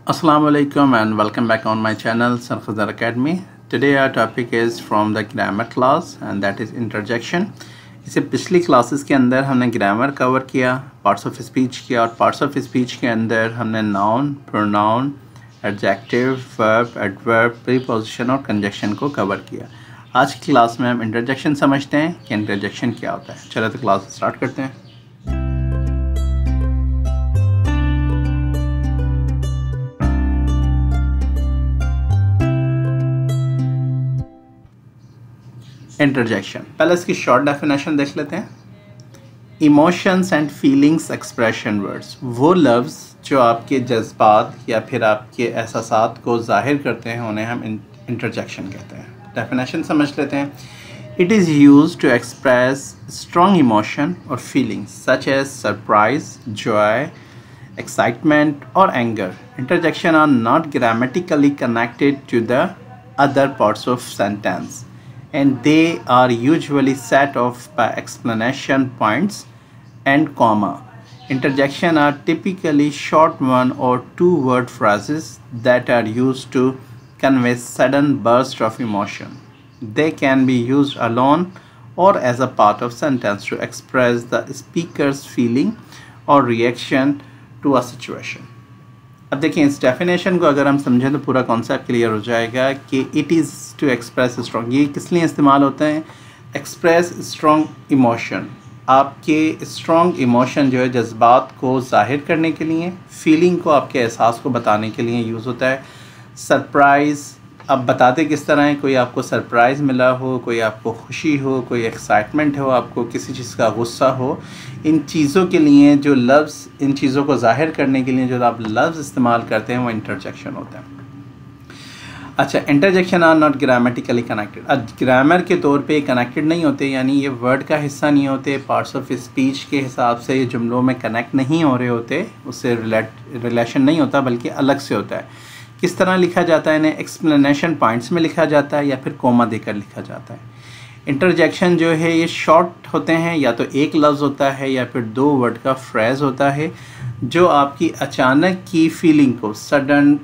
Assalamu alaikum and welcome back on my channel Sarfazar Academy. Today our topic is from the grammar class and that is interjection. इसे पिछली classes के अंदर हमने grammar cover किया, parts of speech किया और parts of speech के अंदर हमने noun, pronoun, adjective, verb, adverb, preposition और कंजक्शन को कवर किया। आज की क्लास में हम इंटरजेक्शन समझते हैं कि इंटरजेक्शन क्या होता है। चलो तो क्लास स्टार्ट करते हैं। इंटरजेक्शन, पहले इसकी शॉर्ट डेफिनेशन देख लेते हैं। Emotions and feelings expression words, वो लफ्ज़ जो आपके जज्बात या फिर आपके एहसासात को जाहिर करते हैं उन्हें हम इंटरजेक्शन कहते हैं। डेफिनेशन समझ लेते हैं। It is used to express strong emotion और feelings such as surprise, joy, excitement और anger. Interjection are not grammatically connected to the other parts of sentence and they are usually set off by explanation points and comma. Interjection are typically short one or two word phrases that are used to convey sudden burst of emotion. They can be used alone or as a part of sentence to express the speaker's feeling or reaction to a situation. अब देखिए इस definition को अगर हम समझें तो पूरा concept clear हो जाएगा कि it is to express strong, ये किस लिए इस्तेमाल होते हैं? एक्सप्रेस स्ट्रॉन्ग इमोशन, आपके स्ट्रॉन्ग इमोशन जो है जज्बात को जाहिर करने के लिए, फीलिंग को, आपके एहसास को बताने के लिए यूज़ होता है। सरप्राइज़, अब बताते किस तरह है, कोई आपको सरप्राइज़ मिला हो, कोई आपको खुशी हो, कोई एक्साइटमेंट हो, आपको किसी चीज़ का गुस्सा हो, इन चीज़ों के लिए जो लफ्ज़, इन चीज़ों को जाहिर करने के लिए जो आप लफ्ज़ इस्तेमाल करते हैं वो इंटरजेक्शन होता है। अच्छा, interjection are not grammatically connected, अब ग्रामर के तौर पे कनेक्टेड नहीं होते, यानी ये वर्ड का हिस्सा नहीं होते, पार्ट्स ऑफ स्पीच के हिसाब से ये जुमलों में कनेक्ट नहीं हो रहे होते, उससे रिलेशन नहीं होता बल्कि अलग से होता है। किस तरह लिखा जाता है? इन्हें एक्सप्लेनेशन पॉइंट्स में लिखा जाता है या फिर कोमा देकर लिखा जाता है। इंटरजेक्शन जो है ये शॉर्ट होते हैं, या तो एक लफ्ज़ होता है या फिर दो वर्ड का फ्रेज़ होता है जो आपकी अचानक की फीलिंग को, सडन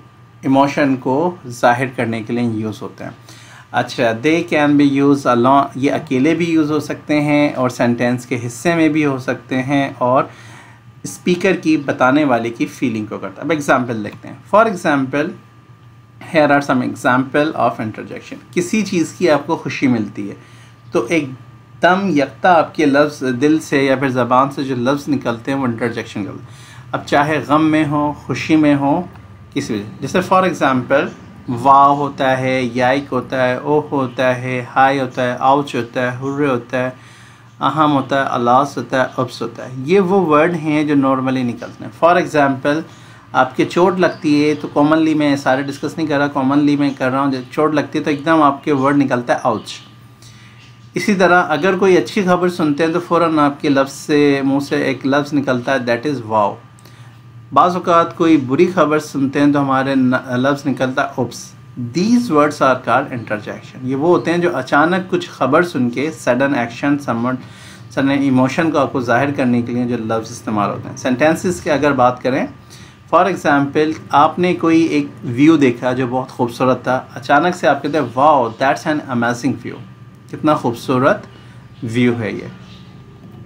इमोशन को जाहिर करने के लिए यूज़ होते हैं। अच्छा, they can be use along, ये अकेले भी यूज़ हो सकते हैं और सेंटेंस के हिस्से में भी हो सकते हैं और स्पीकर की, बताने वाले की फीलिंग को करता है। अब एग्जाम्पल देखते हैं। For example, here are some example of interjection. किसी चीज़ की आपको खुशी मिलती है तो एकदम यकता आपके लफ्ज़ दिल से या फिर ज़बान से जो लफ्ज़ निकलते हैं वो इंटरजेक्शन करते हैं। अब चाहे गम में हो, खुशी में हो, किसी भी, जैसे फॉर एग्ज़ाम्पल वाह होता है, याइक होता है, ओह होता है, हाई होता है, आउच होता है, हुर्रे होता है, अहम होता है, अलास होता है, अब्स होता है। ये वो वर्ड हैं जो नॉर्मली निकलते हैं। फॉर एग्ज़ाम्पल, आपके चोट लगती है तो कॉमनली, मैं सारे डिस्कस नहीं कर रहा, कॉमनली मैं कर रहा हूँ, जब चोट लगती है तो एकदम आपके वर्ड निकलता है आउच। इसी तरह अगर कोई अच्छी खबर सुनते हैं तो फ़ौरन आपके लफ्ज़ से, मुंह से एक लफ्ज़ निकलता है, दैट इज़ वाओ। बाज़ औक़ात कोई बुरी खबर सुनते हैं तो हमारे लफ्ज़ निकलता है oops. These words are called interjection. ये वो होते हैं जो अचानक कुछ खबर सुन के सडन एक्शन, सडन इमोशन को आपको जाहिर करने के लिए जो लफ्ज़ इस्तेमाल होते हैं। सेंटेंसेस की अगर बात करें, फॉर एग्ज़ाम्पल, आपने कोई एक व्यू देखा जो बहुत खूबसूरत था, अचानक से आप कहते हैं wow that's an amazing view, कितना खूबसूरत व्यू है ये।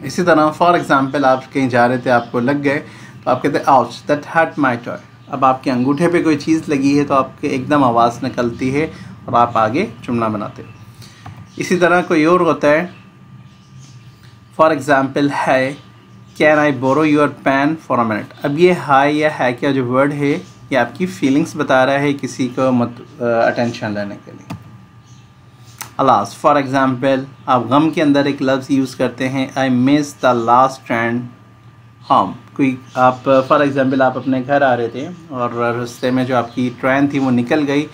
इसी तरह फॉर एग्ज़ाम्पल, आप कहीं जा रहे थे, आपको लग गए तो आप कहते हैं ouch that hurt my toe. अब आपके अंगूठे पे कोई चीज़ लगी है तो आपके एकदम आवाज़ निकलती है और आप आगे जुमला बनाते हो। इसी तरह कोई और होता है, फॉर एग्ज़ाम्पल है, can I borrow your pen for a minute. अब ये हाई या है क्या जो वर्ड है, ये आपकी फीलिंग्स बता रहा है किसी को अटेंशन लेने के लिए। अलास, फॉर एग्ज़ाम्पल, आप गम के अंदर एक लफ्ज़ यूज़ करते हैं, आई miss the last train home. कोई आप फॉर एग्ज़ाम्पल, आप अपने घर आ रहे थे और रास्ते में जो आपकी ट्रेन थी वो निकल गई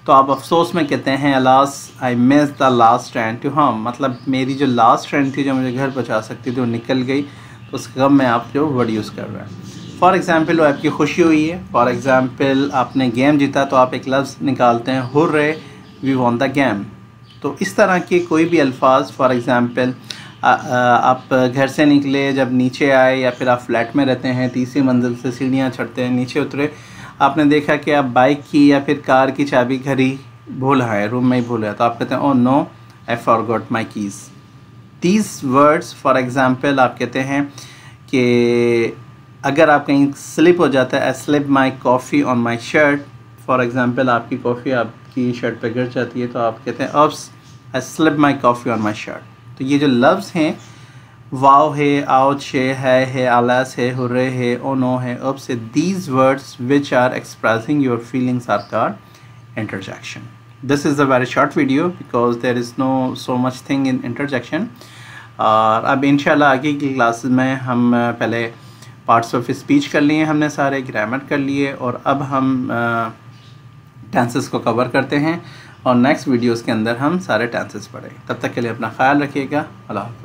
तो आप अफसोस में कहते हैं alas I miss the last train to home, मतलब मेरी जो लास्ट ट्रेन थी जो मुझे घर पहुँचा सकती थी वो निकल गई, तो उस गम में आप जो वर्ड यूज़ कर रहे हैं। फॉर एग्ज़ाम्पल, वो आपकी खुशी हुई है, फॉर एग्ज़ाम्पल आपने गेम जीता तो आप एक लफ्ज़ निकालते हैं hurray we won the game. तो इस तरह के कोई भी अल्फाज, फॉर एग्ज़ाम्पल आप घर से निकले, जब नीचे आए या फिर आप फ्लैट में रहते हैं, तीसरी मंजिल से सीढ़ियाँ चढ़ते हैं, नीचे उतरे, आपने देखा कि आप बाइक की या फिर कार की चाबी घर ही भूल आए, रूम में ही भूल आए, तो आप कहते हैं oh no I forgot my keys. These words for example आप कहते हैं कि अगर आप कहीं स्लिप हो जाता है, I slip my coffee on my shirt, for example आपकी कॉफ़ी आपकी शर्ट पे गिर जाती है, तो आप कहते हैं oops I slip my coffee on my shirt. तो ये जो लफ्ज़ हैं, वाव है, आउच है, आलास है, हुर्रे है, ओ नो है, ऑप्स है, these words which are expressing your feelings are called interjection. This is a very short video because there is no so much thing in interjection। और अब इंशाल्लाह आगे की क्लासेस में हम पहले पार्ट्स ऑफ स्पीच कर लिए हमने, सारे ग्रामर कर लिए, और अब हम टेंसेस को कवर करते हैं और नेक्स्ट वीडियोस के अंदर हम सारे टेंसेस पढ़ेंगे। तब तक के लिए अपना ख्याल रखिएगा। अल्लाह हाफ़िज़।